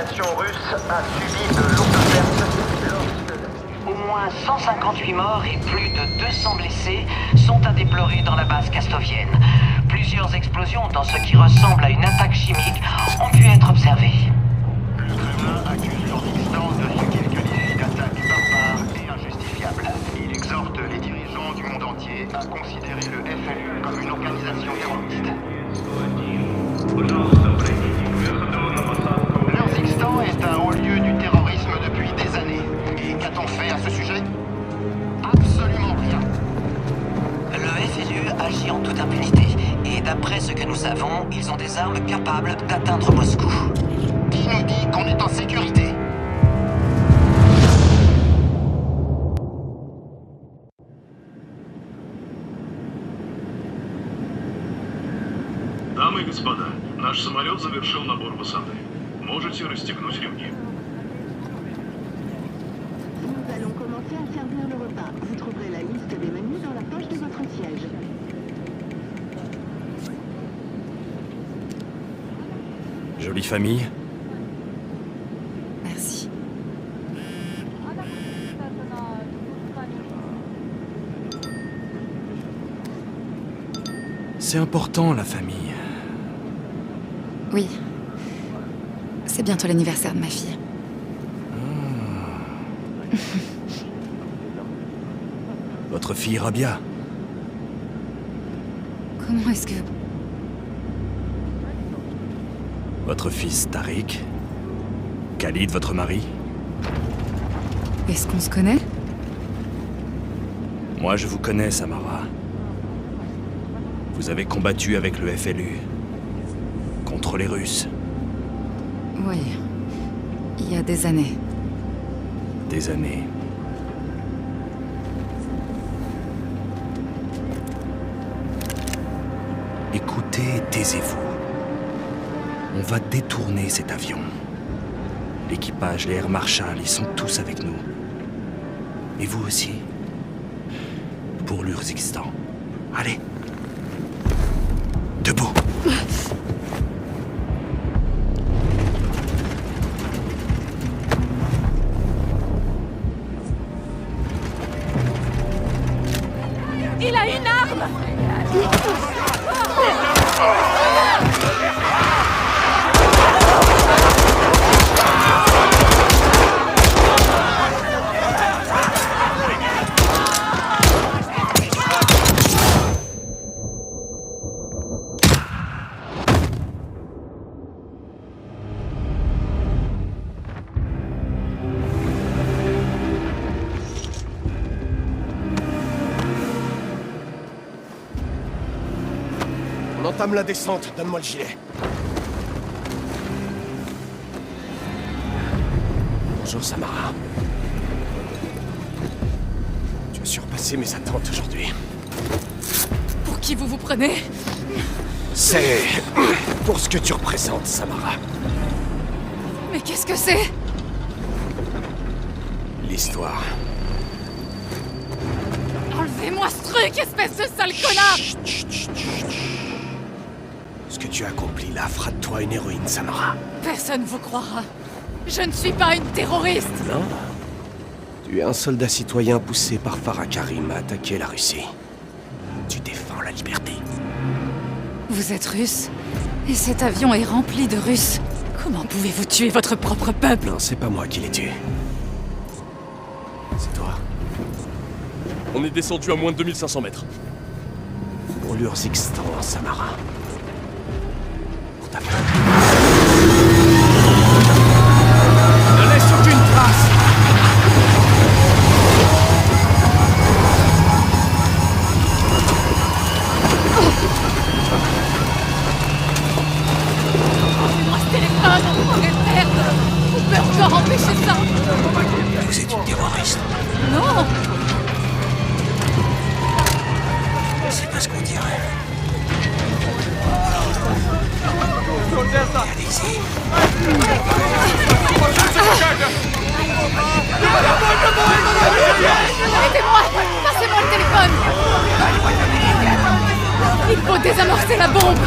l'aviation russe a subi de lourdes pertes. Au moins 158 morts et plus de 200 blessés sont à déplorer dans la base castovienne. Plusieurs explosions dans ce qui ressemble à une attaque chimique ont pu être observées. Le Kremlin accuse l'Urdistan de subir quelques d'attaques barbares et injustifiables. Il exhorte les dirigeants du monde entier à considérer le FLU comme une organisation terroriste. L'Urdistan est un haut lieu du terrorisme depuis des années. Et qu'a-t-on fait à ce sujet? Absolument rien. Le FLU agit en toute impunité. Et d'après ce que nous savons, ils ont des armes capables d'atteindre Moscou. Qui nous dit qu'on est en sécurité? Дамы и господа, наш самолет завершил набор высоты. Можете расстегнуть ремни. Nous allons commencer à servir le repas. Vous trouverez la liste des menus dans la poche de votre siège. Jolie famille. Merci. C'est important, la famille. Oui. C'est bientôt l'anniversaire de ma fille. Votre fille Rabia. Comment est-ce que... Votre fils Tariq. Khalid, votre mari. Est-ce qu'on se connaît? Moi, je vous connais, Samara. Vous avez combattu avec le FLU. Contre les Russes. Oui. Il y a des années. Des années. Écoutez et taisez-vous. On va détourner cet avion. L'équipage, les Air Marshal, ils sont tous avec nous. Et vous aussi. Pour l'Urzikstan. Allez. Debout. Il a une arme! On entame la descente, donne-moi le gilet. Bonjour Samara. Tu as surpassé mes attentes aujourd'hui. Pour qui vous vous prenez? C'est pour ce que tu représentes, Samara. Mais qu'est-ce que c'est? L'histoire. Enlevez-moi ce truc, espèce de sale connard! Chut, chut, chut, chut. Ce que tu as accompli là fera de toi une héroïne, Samara. Personne vous croira. Je ne suis pas une terroriste! Non. Tu es un soldat citoyen poussé par Farah Karim à attaquer la Russie. Tu défends la liberté. Vous êtes russe? Et cet avion est rempli de Russes. Comment pouvez-vous tuer votre propre peuple? Non, c'est pas moi qui l'ai tué. C'est toi. On est descendu à moins de 2500 mètres. Pour l'Urzikstan, Samara. Pour ta femme. Ne laisse aucune trace! Rendez-moi ce téléphone, on pourrait le perdre! On peut encore empêcher ça! Vous êtes une terroriste. Non! C'est pas ce qu'on dirait. Allez-y. Arrêtez-moi! Passez-moi le téléphone! Il faut désamorcer la bombe!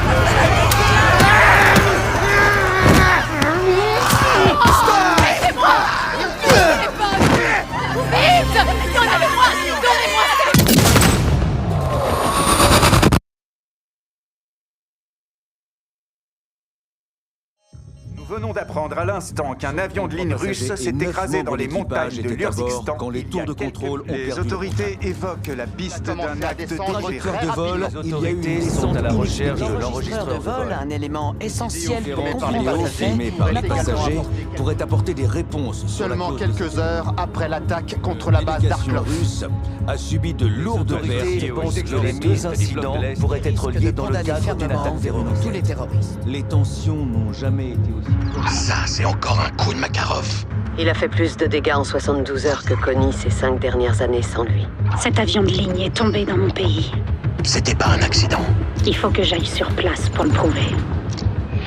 venons d'apprendre à l'instant qu'un avion de ligne russe s'est écrasé dans les montagnes de l'Urzikstan. Quand les tours de contrôle ont perdu. Les autorités évoquent la piste d'un acte délibéré. Trajectoire de vol, Les autorités sont à la recherche de l'enregistreur de vol, un élément essentiel pour comprendre filmé par les passagers pourrait apporter des réponses sur Seulement la cause de quelques heures après l'attaque contre la base délégation d'Arklov. russe a subi de lourdes pertes. Je pense que les deux incidents pourraient être liés dans le cadre d'une attaque terroriste. Tous les terroristes. Les tensions n'ont jamais été aussi... Ça, c'est encore un coup de Makarov. Il a fait plus de dégâts en 72 heures que Connie ces 5 dernières années sans lui. Cet avion de ligne est tombé dans mon pays. C'était pas un accident. Il faut que j'aille sur place pour le prouver.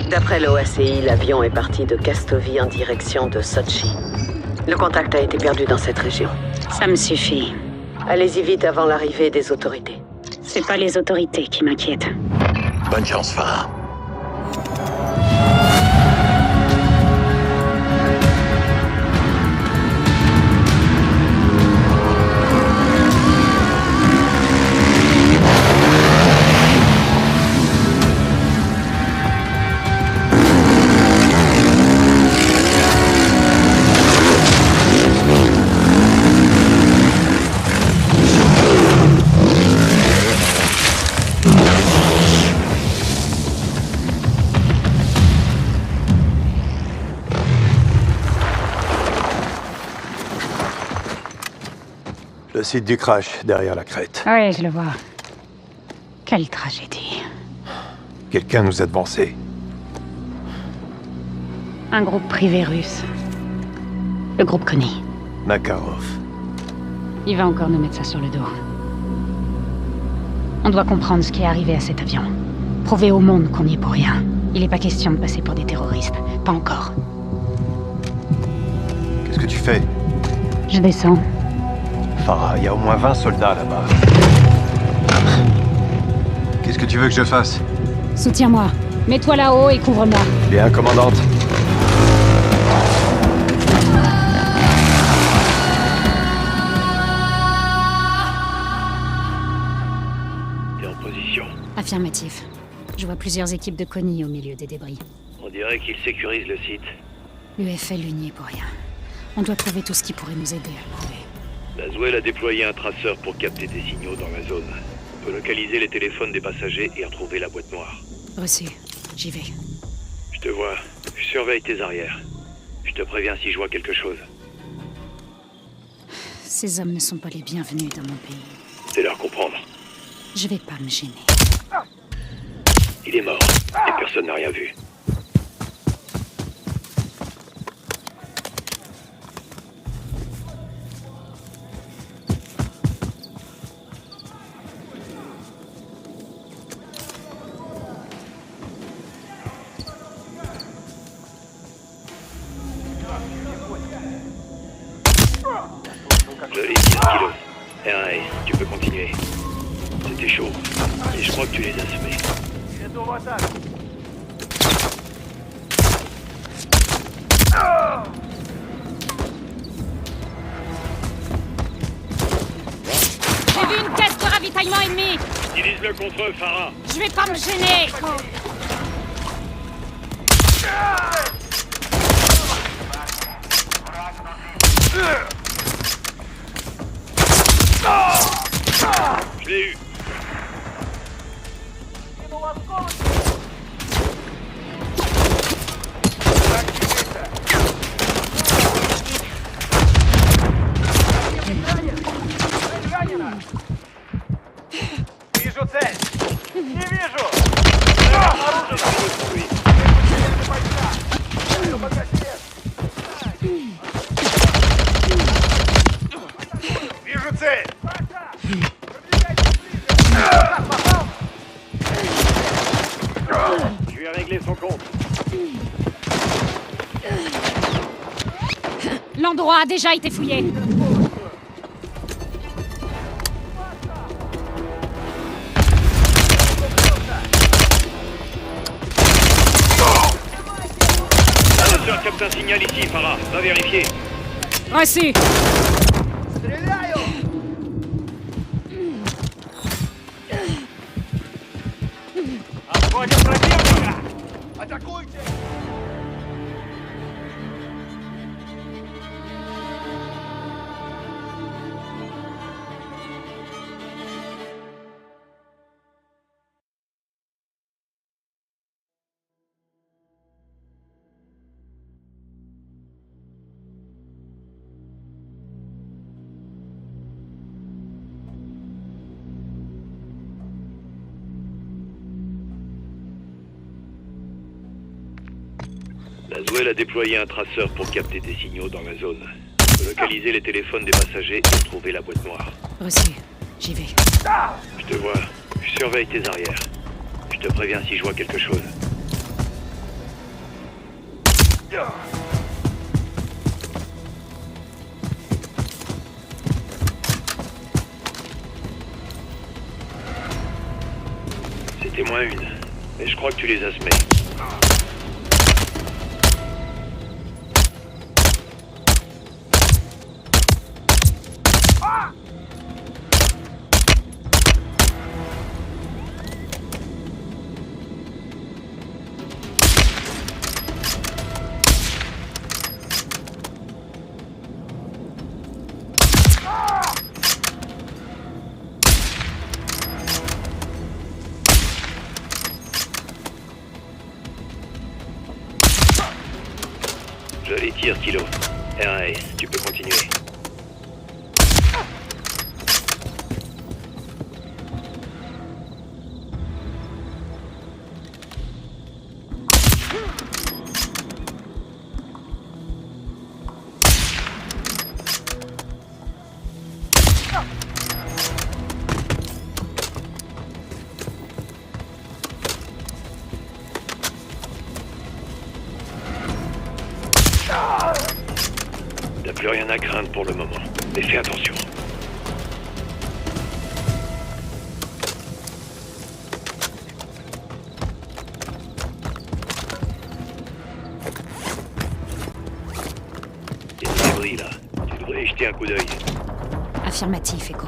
D'après l'OACI, l'avion est parti de Kastovie en direction de Sochi. Le contact a été perdu dans cette région. Ça me suffit. Allez-y vite avant l'arrivée des autorités. C'est pas les autorités qui m'inquiètent. Bonne chance, Farah. Le site du crash, derrière la crête. Ouais, je le vois. Quelle tragédie. Quelqu'un nous a devancés. Un groupe privé russe. Le groupe Connie. Makarov. Il va encore nous mettre ça sur le dos. On doit comprendre ce qui est arrivé à cet avion. Prouver au monde qu'on n'y est pour rien. Il n'est pas question de passer pour des terroristes. Pas encore. Qu'est-ce que tu fais? Je descends. Farah, il y a au moins 20 soldats là-bas. Qu'est-ce que tu veux que je fasse? Soutiens-moi. Mets-toi là-haut et couvre-moi. Bien, commandante. T'es en position. Affirmatif. Je vois plusieurs équipes de Connie au milieu des débris. On dirait qu'ils sécurisent le site. L'UFL n'y est pour rien. On doit trouver tout ce qui pourrait nous aider à le prouver. Laswell a déployé un traceur pour capter des signaux dans la zone. On peut localiser les téléphones des passagers et retrouver la boîte noire. Reçu. J'y vais. Je te vois. Je surveille tes arrières. Je te préviens si je vois quelque chose. Ces hommes ne sont pas les bienvenus dans mon pays. C'est leur comprendre. Je vais pas me gêner. Il est mort. Et personne n'a rien vu. Joli 15 kilos. Hey, tu peux continuer. C'était chaud. Et je crois que tu les as semés. J'ai vu une caisse de ravitaillement ennemie. Utilise-le contre eux, Farah. Je vais pas me gêner. Je l'ai eu. Вижу цель! Не вижу! Вижу цель! Je lui ai réglé son compte. L'endroit a déjà été fouillé. Attention, capte un signal ici, Farah. Va vérifier. Reçu. Отходим противника! Атакуйте! Laswell a déployé un traceur pour capter des signaux dans la zone. On peut localiser les téléphones des passagers et trouver la boîte noire. Reçu. J'y vais. Je te vois. Je surveille tes arrières. Je te préviens si je vois quelque chose. C'était moins une, mais je crois que tu les as semés. Joli tir, Kilo. R.A., tu peux continuer. T'as plus rien à craindre pour le moment, mais fais attention. Il y a des débris là, tu devrais y jeter un coup d'œil. Affirmatif, Echo.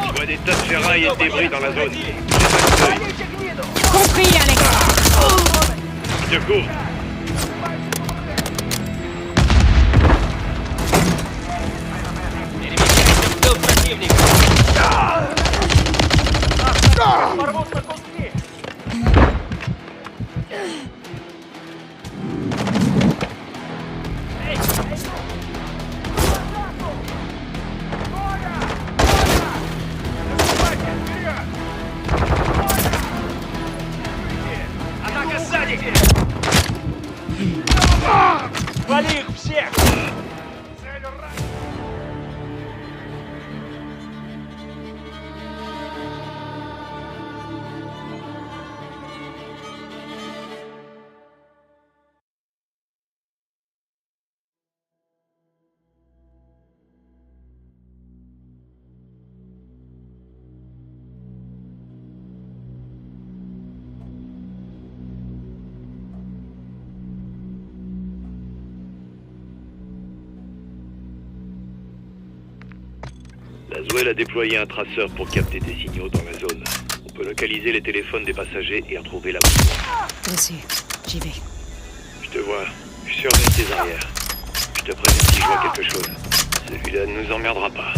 Je vois des tas de ferrailles et de débris dans la zone. Compris, Alex. Je te cours. Вали их всех! Laswell a déployé un traceur pour capter des signaux dans la zone. On peut localiser les téléphones des passagers et retrouver la boîte noire. Reçu. J'y vais. Je te vois. Je surveille tes arrières. Je te préviens si je vois quelque chose. Celui-là ne nous emmerdera pas.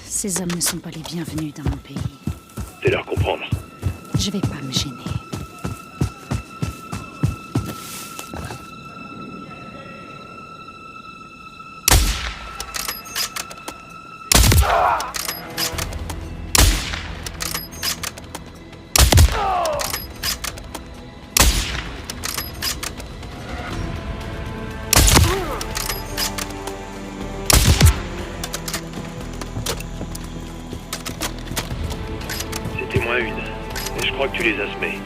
Ces hommes ne sont pas les bienvenus dans mon pays. C'est leur comprendre. Je vais pas me gêner. C'était moins une, mais je crois que tu les as semés.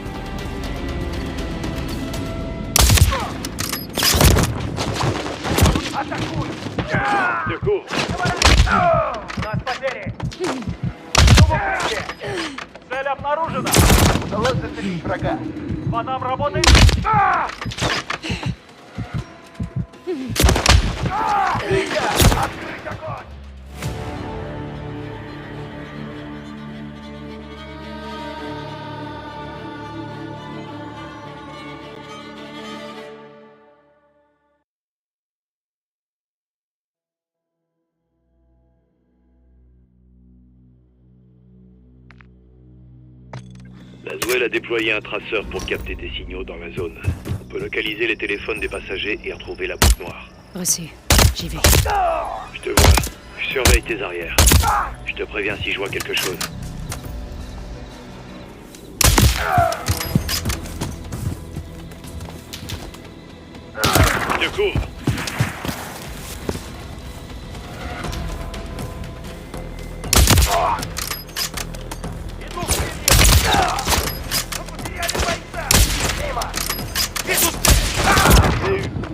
De cours. Нас потери! В укрытие! Цель обнаружена! Удалось зацепить врага. По нам работает... Открыть огонь! Laswell a déployé un traceur pour capter des signaux dans la zone. On peut localiser les téléphones des passagers et retrouver la boîte noire. Reçu. J'y vais. Je te vois. Je surveille tes arrières. Je te préviens si je vois quelque chose. Je te cours.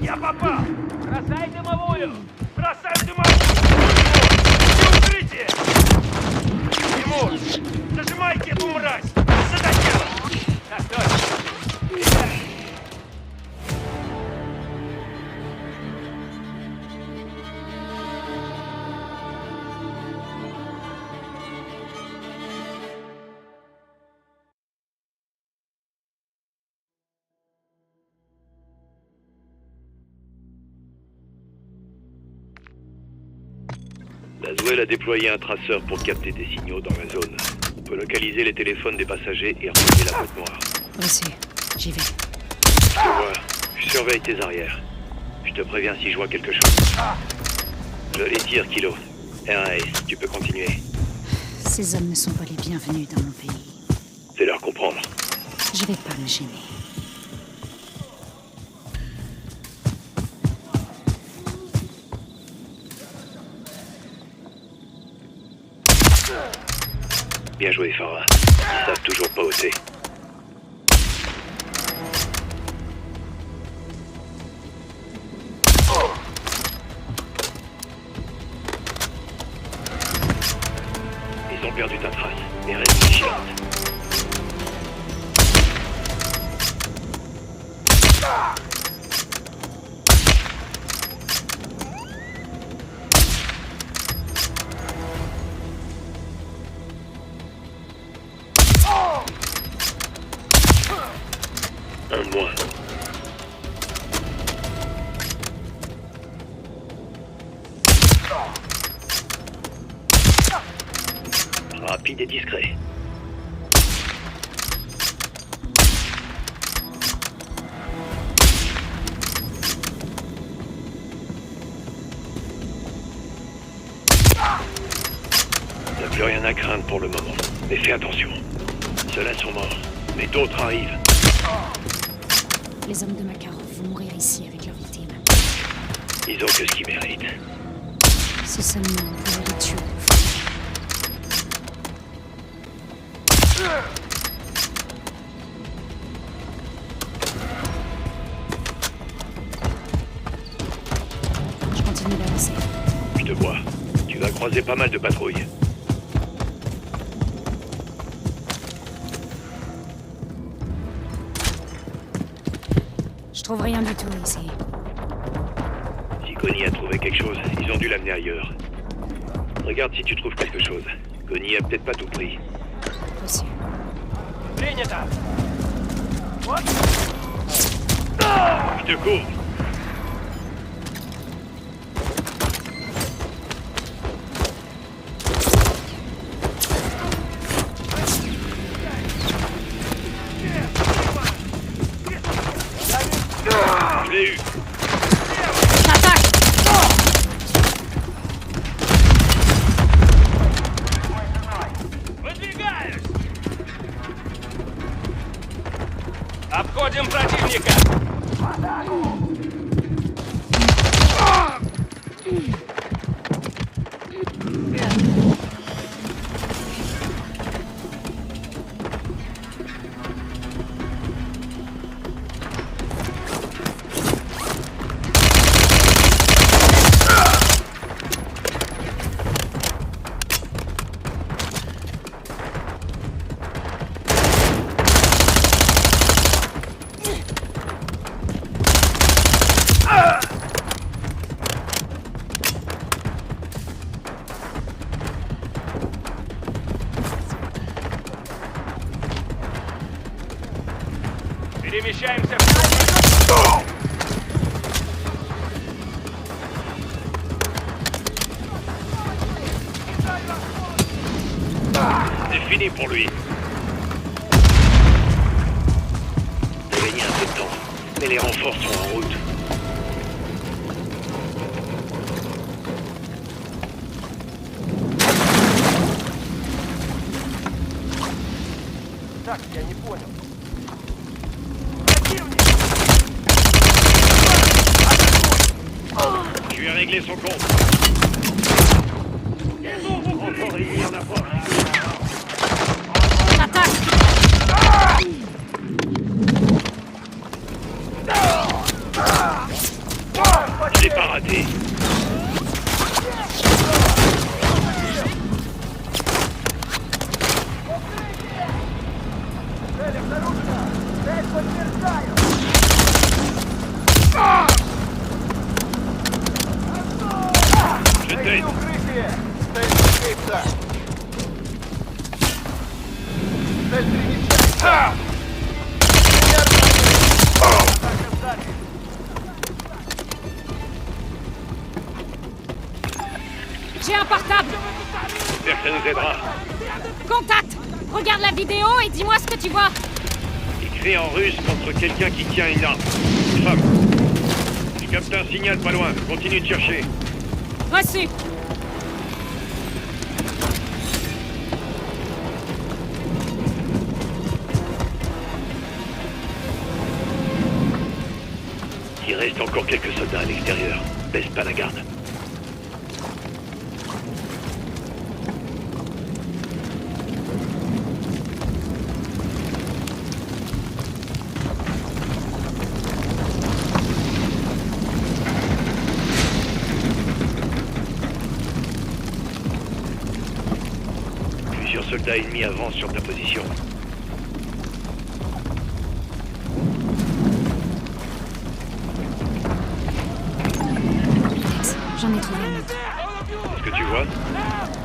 Я попал! Бросай дымовую! Бросай дымовую! Укрытие! Тимур, зажимайте эту мразь! Зададим! Так точно! Laswell a déployé un traceur pour capter des signaux dans la zone. On peut localiser les téléphones des passagers et retrouver la boîte noire. Reçu. J'y vais. Je te vois. Je surveille tes arrières. Je te préviens si je vois quelque chose. Joli tir, Kilo. R1, tu peux continuer. Ces hommes ne sont pas les bienvenus dans mon pays. C'est leur comprendre. Je vais pas me gêner. Bien joué, Farah. Ils savent toujours pas ôter. Ils ont perdu ta trace, mais reste vigilante. Un moins. Rapide et discret. T'as plus rien à craindre pour le moment, mais fais attention. Ceux-là sont morts, mais d'autres arrivent. Les hommes de Makarov vont mourir ici avec leurs victimes. Ils ont que ce qu'ils méritent. Si seulement on pouvait les tuer. Je continue d'avancer. Je te vois. Tu vas croiser pas mal de patrouilles. Je trouve rien du tout ici. Si Connie a trouvé quelque chose, ils ont dû l'amener ailleurs. Regarde si tu trouves quelque chose. Connie a peut-être pas tout pris. Reçu. Принято! Вот! Je te cours. Je l'ai eu. Выдвигаюсь! Обходим противника! В атаку! Перемещаемся в... C'est fini pour lui. renforts sont en route. Так, я не понял. Je vais régler son compte. Encore ennemi en approche. Je l'ai pas raté. Je t'aide. J'ai un portable. J'espère que ça nous aidera. Contact. Regarde la vidéo et dis-moi ce que tu vois. Écrit en russe contre quelqu'un qui tient une arme. Une femme. J'ai capté un signal pas loin. Continue de chercher. Reçu. Il reste encore quelques soldats à l'extérieur. Baisse pas la garde. Plusieurs soldats ennemis avancent sur ta position. J'en ai trouvé un autre. Qu'est-ce que tu vois?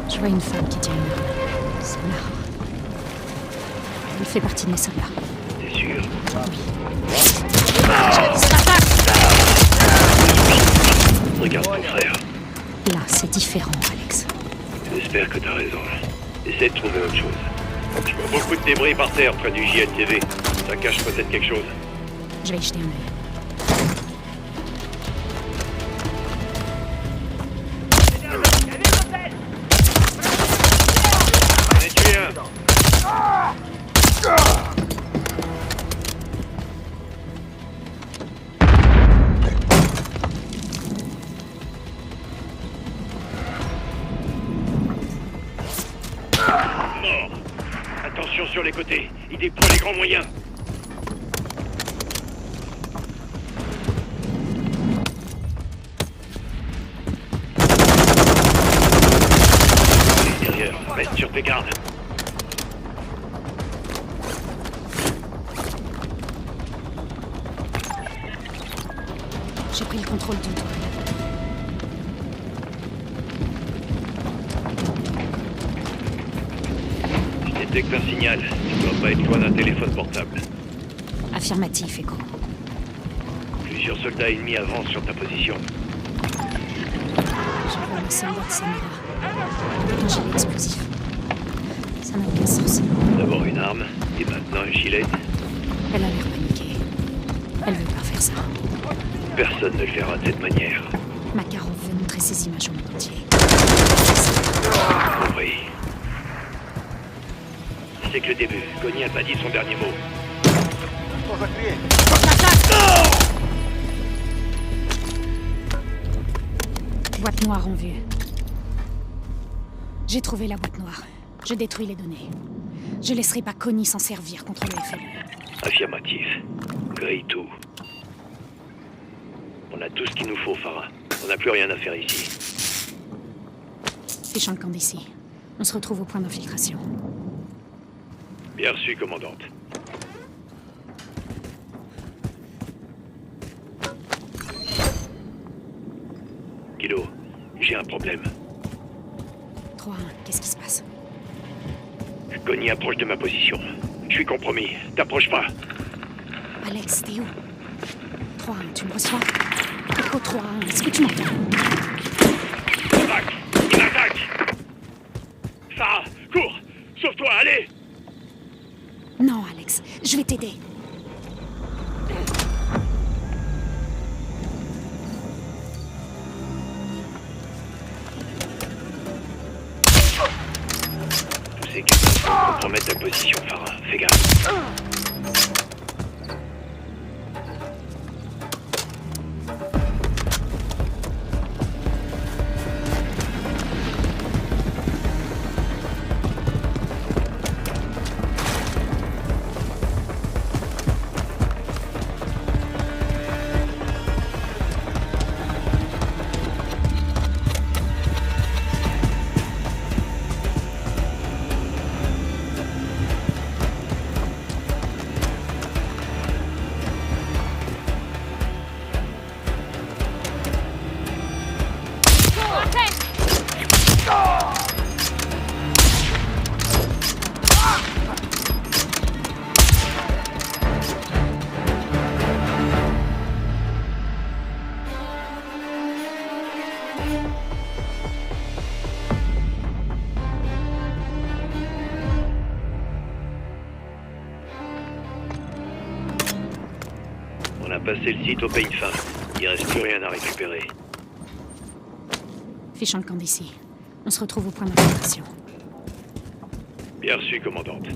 Je vois une femme qui tient une arme. C'est Nahar. Elle fait partie de mes soldats. T'es sûr? Regarde ton frère. Là, c'est différent, Alex. J'espère que t'as raison. Essaie de trouver autre chose. Je vois beaucoup de débris par terre près du JLTV. Ça cache peut-être quelque chose. Je vais y jeter un œil. J'en ai tué un. Mort. Attention sur les côtés. Il déploie les grands moyens. L'extérieur. Reste sur tes gardes. J'ai pris le contrôle du toit. Je détecte un signal. Tu dois pas être loin d'un téléphone portable. Affirmatif, Echo. Plusieurs soldats ennemis avancent sur ta position. Je vois le soldat de Samira. Un gilet explosif. Ça n'a aucun sens. D'abord une arme, et maintenant un gilet. Elle a l'air paniquée. Elle veut pas faire ça. Personne ne le verra de cette manière. Makarov veut montrer ses images au monde entier. Compris. C'est que le début. Connie n'a pas dit son dernier mot. Boîte noire en vue. J'ai trouvé la boîte noire. Je détruis les données. Je laisserai pas Connie s'en servir contre le FLU. Affirmatif. Grille tout. On a tout ce qu'il nous faut, Farah. On n'a plus rien à faire ici. Fichons le camp d'ici. On se retrouve au point d'infiltration. Bien reçu, commandante. Kilo, j'ai un problème. 3-1, qu'est-ce qui se passe? Connie approche de ma position. Je suis compromis. T'approches pas. Alex, t'es où? 3-1, tu me reçois? Echo 3-1, est-ce que tu m'entends? Attaque! Il m'attaque! Sarah, cours! Sauve-toi, allez! Non, Alex, je vais t'aider. Compromettre ta position, Farah. Fais gaffe. On a passé le site au peigne fin. Il reste plus rien à récupérer. Fichons le camp d'ici. On se retrouve au point d'infiltration. Bien reçu, commandante.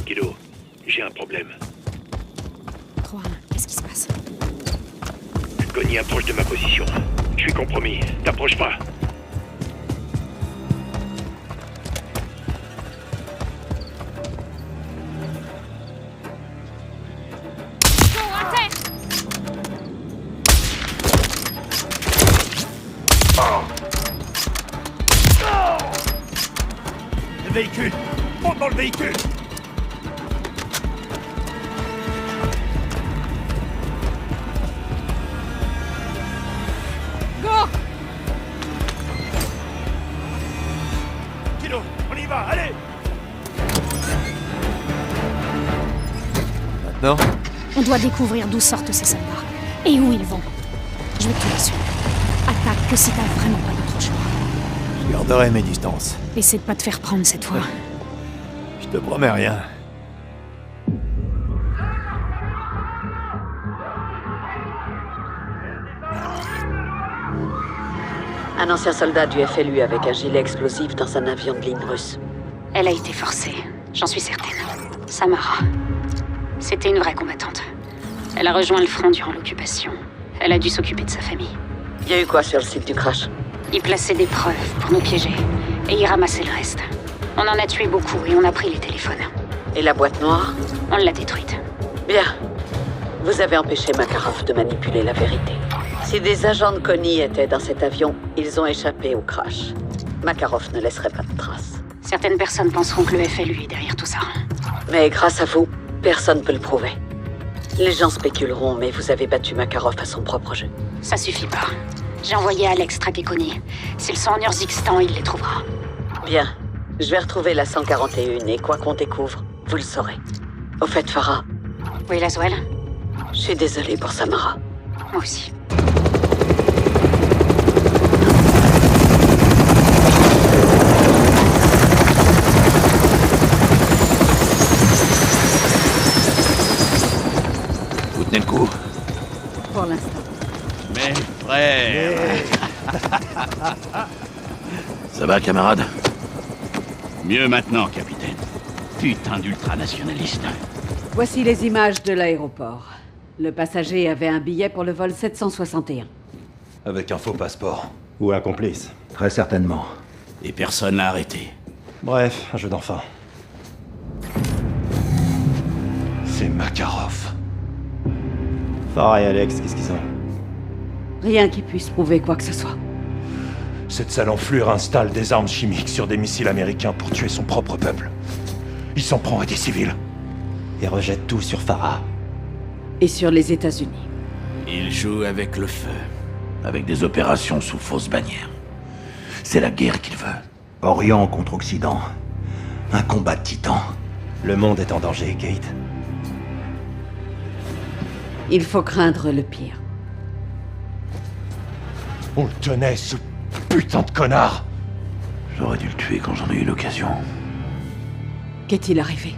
Kilo, j'ai un problème. 3-1, qu'est-ce qui se passe? Connie approche de ma position. Je suis compromis. T'approches pas. Le véhicule! Monte dans le véhicule! Go! Kilo, on y va, allez! Maintenant? On doit découvrir d'où sortent ces soldats. Et où ils vont. Je vais te là-dessus. Attaque que si t'as vraiment pas d'autre choix. Je garderai mes distances. Essaie de pas te faire prendre cette fois. Je te promets rien. Un ancien soldat du FLU avec un gilet explosif dans un avion de ligne russe. Elle a été forcée, j'en suis certaine. Samara. C'était une vraie combattante. Elle a rejoint le front durant l'occupation. Elle a dû s'occuper de sa famille. Il y a eu quoi sur le site du crash? Ils plaçaient des preuves pour nous piéger. Et ils ramassaient le reste. On en a tué beaucoup et on a pris les téléphones. Et la boîte noire? On l'a détruite. Bien. Vous avez empêché Makarov de manipuler la vérité. Si des agents de Connie étaient dans cet avion, ils ont échappé au crash. Makarov ne laisserait pas de traces. Certaines personnes penseront que le FLU est derrière tout ça. Mais grâce à vous, personne ne peut le prouver. Les gens spéculeront, mais vous avez battu Makarov à son propre jeu. Ça suffit pas. J'ai envoyé Alex traquer Connie. S'ils sont en Urzikstan, il les trouvera. Bien. Je vais retrouver la 141 et quoi qu'on découvre, vous le saurez. Au fait, Farah. Oui, Laswell? Je suis désolée pour Samara. Moi aussi. Vous tenez le coup? Pour l'instant. Mes frères! Ça va, camarade? Mieux maintenant, capitaine. Putain d'ultranationaliste. Voici les images de l'aéroport. Le passager avait un billet pour le vol 761. Avec un faux passeport. Ou un complice. Très certainement. Et personne l'a arrêté. Bref, un jeu d'enfant. C'est Makarov. Farah et Alex, qu'est-ce qu'ils ont? Rien qui puisse prouver quoi que ce soit. Cette sale enflure installe des armes chimiques sur des missiles américains pour tuer son propre peuple. Il s'en prend à des civils. Et rejette tout sur Farah. Et sur les États-Unis. Il joue avec le feu. Avec des opérations sous fausse bannière. C'est la guerre qu'il veut. Orient contre Occident. Un combat de titans. Le monde est en danger, Kate. Il faut craindre le pire. On le tenait, ce putain de connard! J'aurais dû le tuer quand j'en ai eu l'occasion. Qu'est-il arrivé?